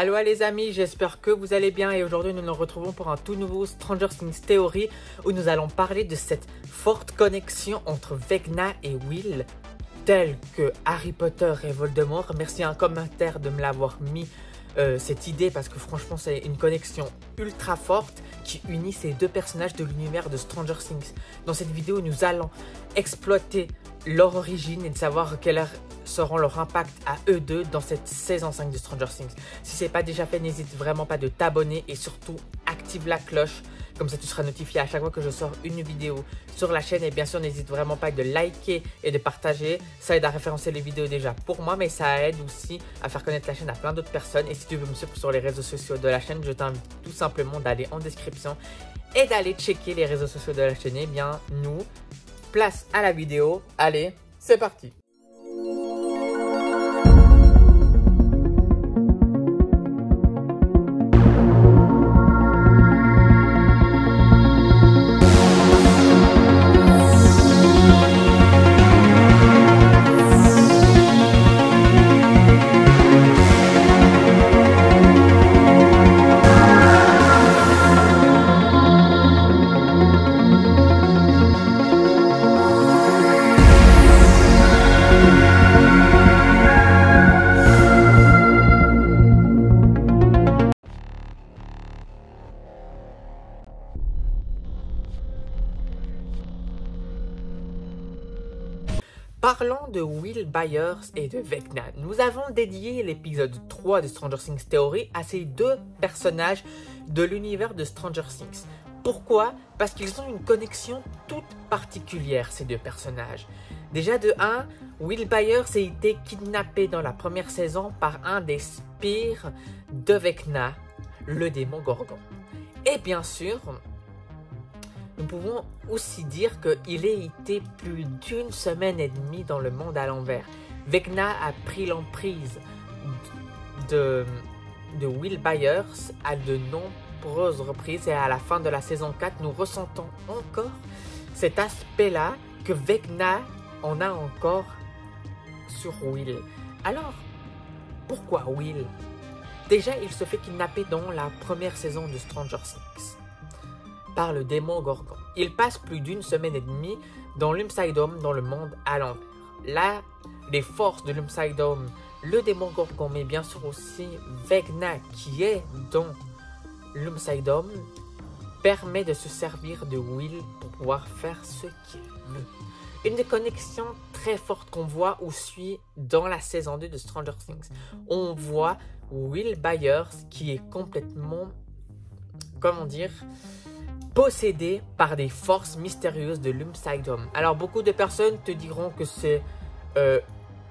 Aloha les amis, j'espère que vous allez bien et aujourd'hui nous nous retrouvons pour un tout nouveau Stranger Things Theory où nous allons parler de cette forte connexion entre Vecna et Will, telle que Harry Potter et Voldemort. Merci à un commentaire de me l'avoir mis cette idée parce que franchement c'est une connexion ultra forte qui unit ces deux personnages de l'univers de Stranger Things. Dans cette vidéo nous allons exploiter leur origine et de savoir quel seront leur impact à eux deux dans cette saison 5 de Stranger Things. Si ce n'est pas déjà fait, n'hésite vraiment pas de t'abonner et surtout active la cloche. Comme ça, tu seras notifié à chaque fois que je sors une vidéo sur la chaîne. Et bien sûr, n'hésite vraiment pas de liker et de partager. Ça aide à référencer les vidéos déjà pour moi, mais ça aide aussi à faire connaître la chaîne à plein d'autres personnes. Et si tu veux me suivre sur les réseaux sociaux de la chaîne, je t'invite tout simplement d'aller en description et d'aller checker les réseaux sociaux de la chaîne. Et bien, nous, place à la vidéo. Allez, c'est parti! Parlons de Will Byers et de Vecna. Nous avons dédié l'épisode 3 de Stranger Things Theory à ces deux personnages de l'univers de Stranger Things. Pourquoi? Parce qu'ils ont une connexion toute particulière, ces deux personnages. Déjà de 1, Will Byers a été kidnappé dans la première saison par un des spires de Vecna, le démon Gorgon. Et bien sûr, nous pouvons aussi dire qu'il a été plus d'une semaine et demie dans le monde à l'envers. Vecna a pris l'emprise de Will Byers à de nombreuses reprises et à la fin de la saison 4, nous ressentons encore cet aspect-là que Vecna en a encore sur Will. Alors, pourquoi Will? Déjà, il se fait kidnapper dans la première saison de Stranger Things par le démon Gorgon. Il passe plus d'une semaine et demie dans l'Upside-Down, dans le monde à l'envers. Là, les forces de l'Upside-Down, le démon Gorgon, mais bien sûr aussi Vecna qui est dans l'Upside-Down, permet de se servir de Will pour pouvoir faire ce qu'il veut. Une des connexions très fortes qu'on voit aussi dans la saison 2 de Stranger Things. On voit Will Byers qui est complètement, comment dire, possédé par des forces mystérieuses de l'Upside-Down. Alors beaucoup de personnes te diront que c'est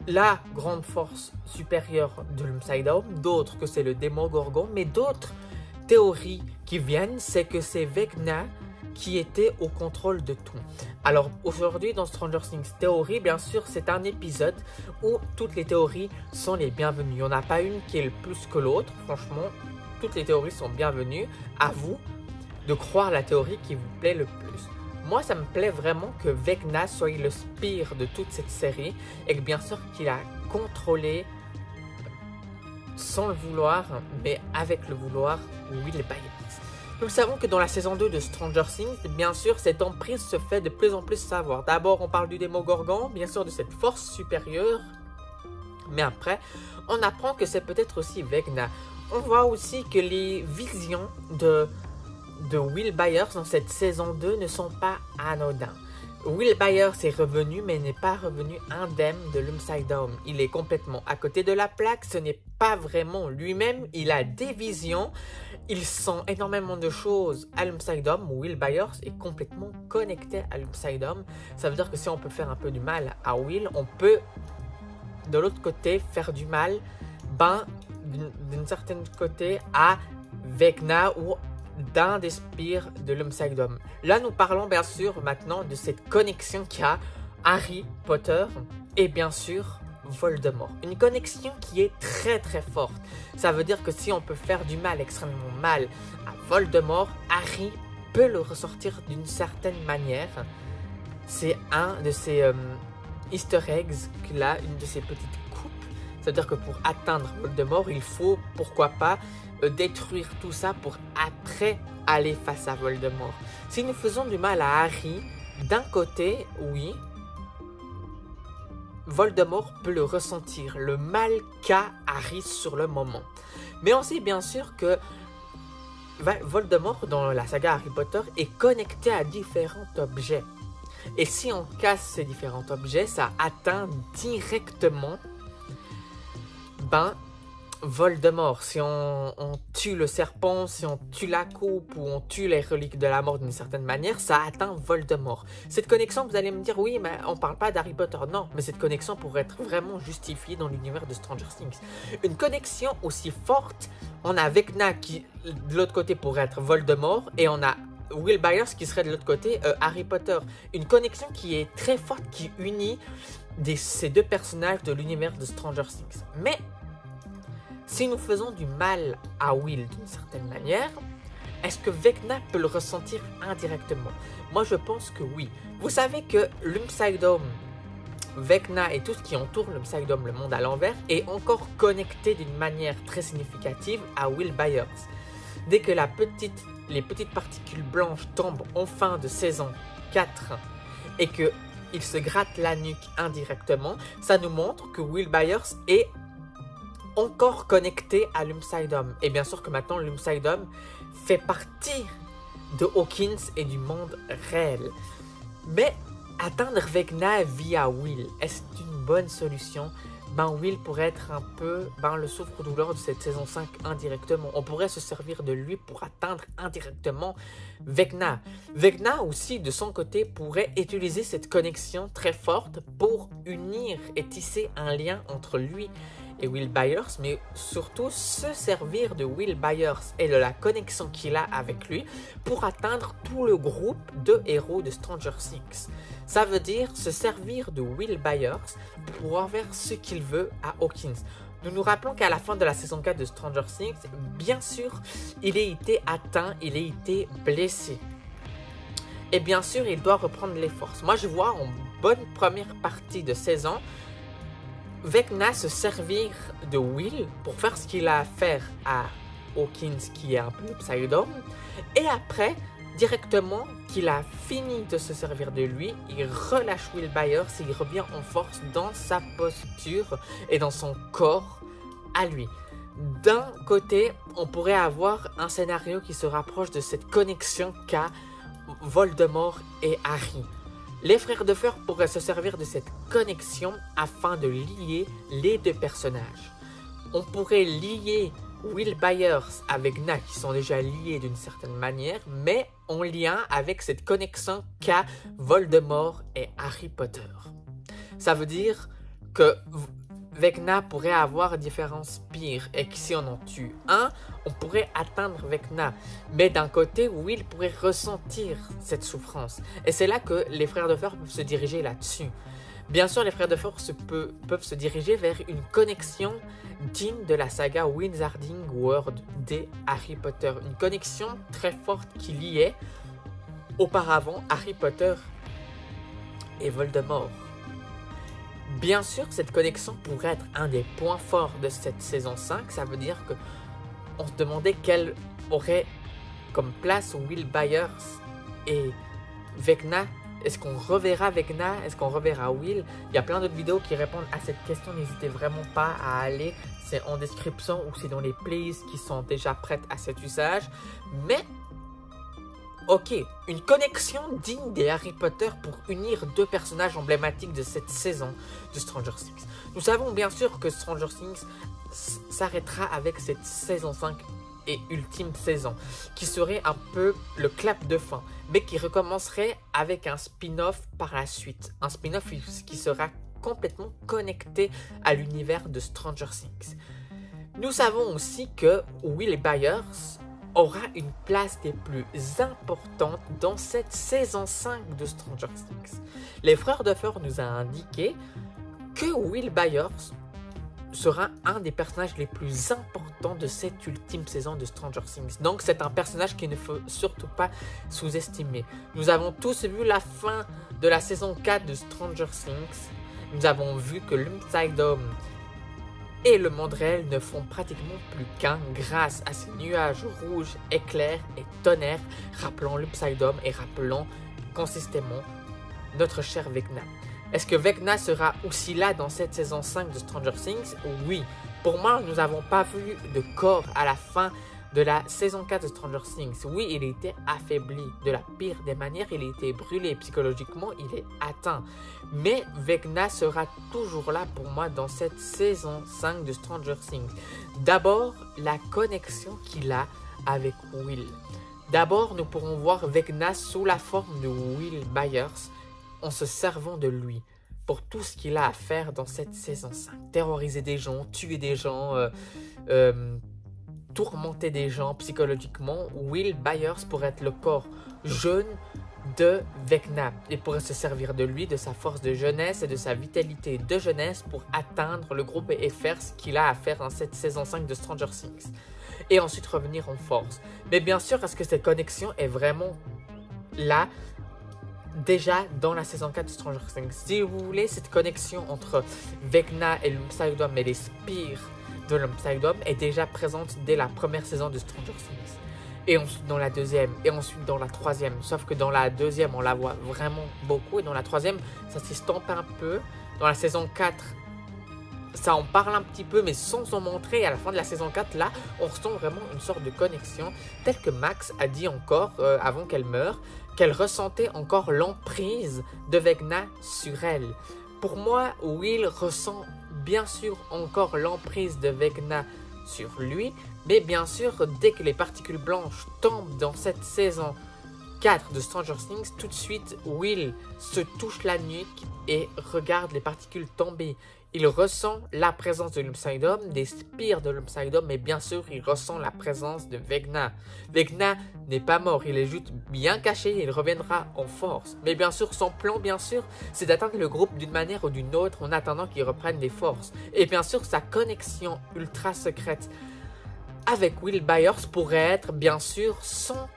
la grande force supérieure de l'Upside-Down, d'autres que c'est le démon Gorgon, mais d'autres théories qui viennent, c'est que c'est Vecna qui était au contrôle de tout. Alors aujourd'hui dans Stranger Things Theory, bien sûr c'est un épisode où toutes les théories sont les bienvenues. Il n'y en a pas une qui est le plus que l'autre, franchement toutes les théories sont bienvenues. À vous de croire la théorie qui vous plaît le plus. Moi, ça me plaît vraiment que Vecna soit le spire de toute cette série et que bien sûr qu'il a contrôlé sans le vouloir, mais avec le vouloir, Will Byers. Nous savons que dans la saison 2 de Stranger Things, bien sûr, cette emprise se fait de plus en plus savoir. D'abord, on parle du démon Gorgon, bien sûr de cette force supérieure, mais après, on apprend que c'est peut-être aussi Vecna. On voit aussi que les visions de Will Byers dans cette saison 2 ne sont pas anodins. Will Byers est revenu mais n'est pas revenu indemne de l'Upside-Down. Il est complètement à côté de la plaque, ce n'est pas vraiment lui-même, il a des visions, il sent énormément de choses à l'Upside-Down. Will Byers est complètement connecté à l'Upside-Down. Ça veut dire que si on peut faire un peu du mal à Will, on peut de l'autre côté faire du mal d'une certaine côté à Vecna ou d'un des spires de l'Upside-Down. Là, nous parlons bien sûr maintenant de cette connexion qu'a Harry Potter et bien sûr Voldemort. Une connexion qui est très très forte. Ça veut dire que si on peut faire du mal, extrêmement mal à Voldemort, Harry peut le ressortir d'une certaine manière. C'est un de ces easter eggs qu'il a, une de ces petites coupes. C'est-à-dire que pour atteindre Voldemort, il faut, pourquoi pas, détruire tout ça pour après aller face à Voldemort. Si nous faisons du mal à Harry, d'un côté, oui, Voldemort peut le ressentir, le mal qu'a Harry sur le moment. Mais on sait bien sûr que Voldemort, dans la saga Harry Potter, est connecté à différents objets. Et si on casse ces différents objets, ça atteint directement Voldemort. Si on tue le serpent, si on tue la coupe ou on tue les reliques de la mort d'une certaine manière, ça atteint Voldemort. Cette connexion, vous allez me dire, oui, mais on parle pas d'Harry Potter. Non, mais cette connexion pourrait être vraiment justifiée dans l'univers de Stranger Things. Une connexion aussi forte, on a Vecna qui, de l'autre côté, pourrait être Voldemort, et on a Will Byers qui serait de l'autre côté Harry Potter. Une connexion qui est très forte, qui unit ces deux personnages de l'univers de Stranger Things. Mais si nous faisons du mal à Will d'une certaine manière, est-ce que Vecna peut le ressentir indirectement? Moi, je pense que oui. Vous savez que l'Unside-Home, Vecna et tout ce qui entoure l'Unside-Home, le monde à l'envers, est encore connecté d'une manière très significative à Will Byers. Dès que les petites particules blanches tombent en fin de saison 4 et qu'il se gratte la nuque indirectement, ça nous montre que Will Byers est encore connecté à l'Unside-Home. Et bien sûr que maintenant, l'Unside-Home fait partie de Hawkins et du monde réel. Mais atteindre Vecna via Will, est-ce une bonne solution? Will pourrait être un peu le souffre-douleur de cette saison 5 indirectement. On pourrait se servir de lui pour atteindre indirectement Vecna. Vecna aussi, de son côté, pourrait utiliser cette connexion très forte pour unir et tisser un lien entre lui et Will Byers, mais surtout se servir de Will Byers et de la connexion qu'il a avec lui pour atteindre tout le groupe de héros de Stranger Things. Ça veut dire se servir de Will Byers pour en faire ce qu'il veut à Hawkins. Nous nous rappelons qu'à la fin de la saison 4 de Stranger Things, bien sûr, il a été atteint, il a été blessé. Et bien sûr, il doit reprendre les forces. Moi, je vois en bonne première partie de saison Vecna se servir de Will pour faire ce qu'il a à faire à Hawkins, qui est un peu Upside-Down, et après, directement qu'il a fini de se servir de lui, il relâche Will Byers et il revient en force dans sa posture et dans son corps à lui. D'un côté, on pourrait avoir un scénario qui se rapproche de cette connexion qu'a Voldemort et Harry. Les frères de fer pourraient se servir de cette connexion afin de lier les deux personnages. On pourrait lier Will Byers avec Vecna, qui sont déjà liés d'une certaine manière, mais en lien avec cette connexion qu'a Voldemort et Harry Potter. Ça veut dire que Vecna pourrait avoir différents spires et que si on en tue un, on pourrait atteindre Vecna. Mais d'un côté, Will pourrait ressentir cette souffrance. Et c'est là que les frères de fer peuvent se diriger là-dessus. Bien sûr, les frères de fer peuvent se diriger vers une connexion digne de la saga Wizarding World des Harry Potter. Une connexion très forte qui liait auparavant Harry Potter et Voldemort. Bien sûr, cette connexion pourrait être un des points forts de cette saison 5. Ça veut dire qu'on se demandait quelle aurait comme place Will Byers et Vecna. Est-ce qu'on reverra Vecna? Est-ce qu'on reverra Will? Il y a plein d'autres vidéos qui répondent à cette question. N'hésitez vraiment pas à aller. C'est en description ou c'est dans les playlists qui sont déjà prêtes à cet usage. Mais ok, une connexion digne des Harry Potter pour unir deux personnages emblématiques de cette saison de Stranger Things. Nous savons bien sûr que Stranger Things s'arrêtera avec cette saison 5 et ultime saison, qui serait un peu le clap de fin, mais qui recommencerait avec un spin-off par la suite. Un spin-off qui sera complètement connecté à l'univers de Stranger Things. Nous savons aussi que Will Byers aura une place des plus importantes dans cette saison 5 de Stranger Things. Les frères Duffer nous a indiqué que Will Byers sera un des personnages les plus importants de cette ultime saison de Stranger Things. Donc c'est un personnage qu'il ne faut surtout pas sous-estimer. Nous avons tous vu la fin de la saison 4 de Stranger Things. Nous avons vu que l'Unside-Home et le monde réel ne font pratiquement plus qu'un grâce à ces nuages rouges, éclairs et tonnerres rappelant l'Upside et rappelant consistamment notre cher Vecna. Est-ce que Vecna sera aussi là dans cette saison 5 de Stranger Things? Oui. Pour moi, nous n'avons pas vu de corps à la fin de la saison 4 de Stranger Things. Oui, il était affaibli de la pire des manières, il a été brûlé psychologiquement, il est atteint. Mais Vecna sera toujours là pour moi dans cette saison 5 de Stranger Things. D'abord, la connexion qu'il a avec Will. D'abord, nous pourrons voir Vecna sous la forme de Will Byers en se servant de lui pour tout ce qu'il a à faire dans cette saison 5. Terroriser des gens, tuer des gens, tourmenter des gens psychologiquement. Will Byers pourrait être le corps jeune de Vecna. Il pourrait se servir de lui, de sa force de jeunesse et de sa vitalité de jeunesse pour atteindre le groupe et faire ce qu'il a à faire dans cette saison 5 de Stranger Things. Et ensuite revenir en force. Mais bien sûr, est-ce que cette connexion est vraiment là déjà dans la saison 4 de Stranger Things? Si vous voulez, cette connexion entre Vecna et l'Upside et les spires de l'Upside est déjà présente dès la première saison de Stranger Things. Et ensuite dans la deuxième, et ensuite dans la troisième. Sauf que dans la deuxième, on la voit vraiment beaucoup. Et dans la troisième, ça s'estompe un peu. Dans la saison 4, ça en parle un petit peu, mais sans en montrer. Et à la fin de la saison 4, là, on ressent vraiment une sorte de connexion. Tel que Max a dit encore, avant qu'elle meure, qu'elle ressentait encore l'emprise de Vecna sur elle. Pour moi, Will ressent bien sûr encore l'emprise de Vecna sur lui, mais bien sûr, dès que les particules blanches tombent dans cette saison 4 de Stranger Things, tout de suite, Will se touche la nuque et regarde les particules tomber. Il ressent la présence de l'Upside, des spires de l'Upside, mais bien sûr, il ressent la présence de Vecna. Vecna n'est pas mort, il est juste bien caché et il reviendra en force. Mais bien sûr, son plan, bien sûr, c'est d'atteindre le groupe d'une manière ou d'une autre en attendant qu'il reprenne des forces. Et bien sûr, sa connexion ultra secrète avec Will Byers pourrait être, bien sûr, son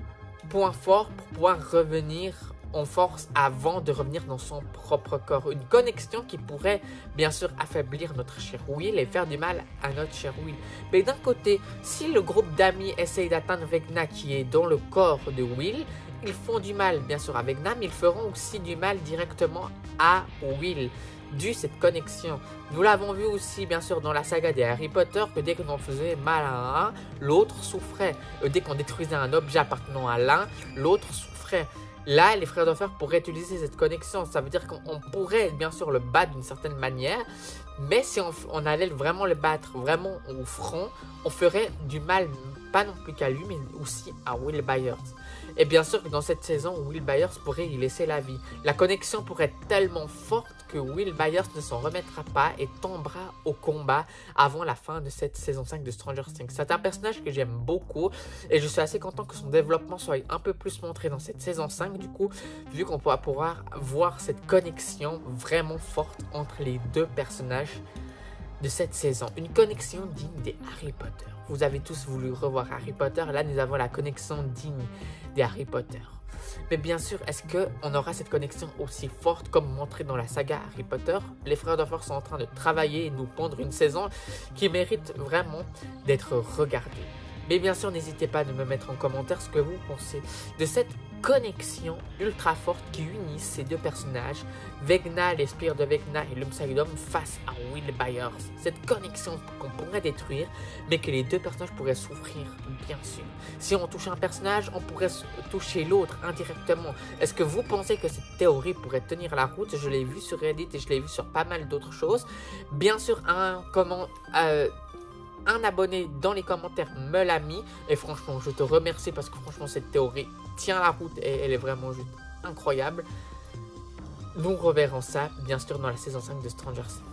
point fort pour pouvoir revenir en force avant de revenir dans son propre corps. Une connexion qui pourrait bien sûr affaiblir notre cher Will et faire du mal à notre cher Will. Mais d'un côté, si le groupe d'amis essaye d'atteindre Vecna qui est dans le corps de Will, ils font du mal bien sûr à Vecna, mais ils feront aussi du mal directement à Will, dû cette connexion. Nous l'avons vu aussi bien sûr dans la saga des Harry Potter que dès que l'on faisait mal à un, l'autre souffrait. Dès qu'on détruisait un objet appartenant à l'un, l'autre souffrait. Là, les frères d'enfer pourraient utiliser cette connexion. Ça veut dire qu'on pourrait bien sûr le battre d'une certaine manière, mais si on allait vraiment le battre vraiment au front, on ferait du mal, pas non plus qu'à lui, mais aussi à Will Byers. Et bien sûr que dans cette saison, Will Byers pourrait y laisser la vie. La connexion pourrait être tellement forte que Will Byers ne s'en remettra pas et tombera au combat avant la fin de cette saison 5 de Stranger Things. C'est un personnage que j'aime beaucoup et je suis assez content que son développement soit un peu plus montré dans cette saison 5 du coup, vu qu'on pourra pouvoir voir cette connexion vraiment forte entre les deux personnages de cette saison. Une connexion digne des Harry Potter. Vous avez tous voulu revoir Harry Potter, là nous avons la connexion digne des Harry Potter. Mais bien sûr, est-ce qu'on aura cette connexion aussi forte comme montré dans la saga Harry Potter? Les frères d'enfer sont en train de travailler et nous pondre une saison qui mérite vraiment d'être regardée. Mais bien sûr, n'hésitez pas à me mettre en commentaire ce que vous pensez de cette connexion ultra forte qui unit ces deux personnages, Vecna, les spires de Vecna et l'Upside face à Will Byers. Cette connexion qu'on pourrait détruire, mais que les deux personnages pourraient souffrir, bien sûr. Si on touche un personnage, on pourrait toucher l'autre indirectement. Est-ce que vous pensez que cette théorie pourrait tenir la route? Je l'ai vu sur Reddit et je l'ai vu sur pas mal d'autres choses. Bien sûr, un abonné dans les commentaires me l'a mis et franchement je te remercie parce que franchement cette théorie tient la route et elle est vraiment juste incroyable. Nous reverrons ça bien sûr dans la saison 5 de Stranger Things.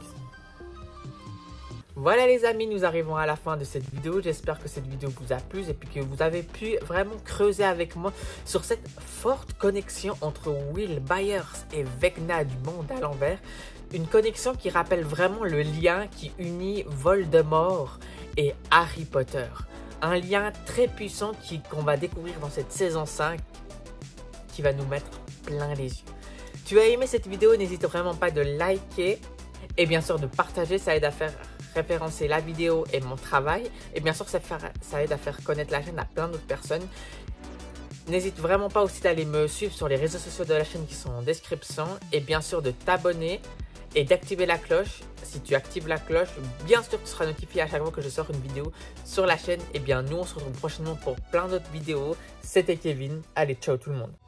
Voilà les amis, nous arrivons à la fin de cette vidéo. J'espère que cette vidéo vous a plu et puis que vous avez pu vraiment creuser avec moi sur cette forte connexion entre Will Byers et Vecna du monde à l'envers. Une connexion qui rappelle vraiment le lien qui unit Voldemort et Harry Potter. Un lien très puissant qu'on va découvrir dans cette saison 5 qui va nous mettre plein les yeux. Tu as aimé cette vidéo, n'hésite vraiment pas de liker et bien sûr de partager, ça aide à faire référencer la vidéo et mon travail. Et bien sûr, ça aide à faire connaître la chaîne à plein d'autres personnes. N'hésite vraiment pas aussi d'aller me suivre sur les réseaux sociaux de la chaîne qui sont en description. Et bien sûr de t'abonner et d'activer la cloche. Si tu actives la cloche, bien sûr tu seras notifié à chaque fois que je sors une vidéo sur la chaîne. Et bien nous on se retrouve prochainement pour plein d'autres vidéos. C'était Kevin. Allez, ciao tout le monde.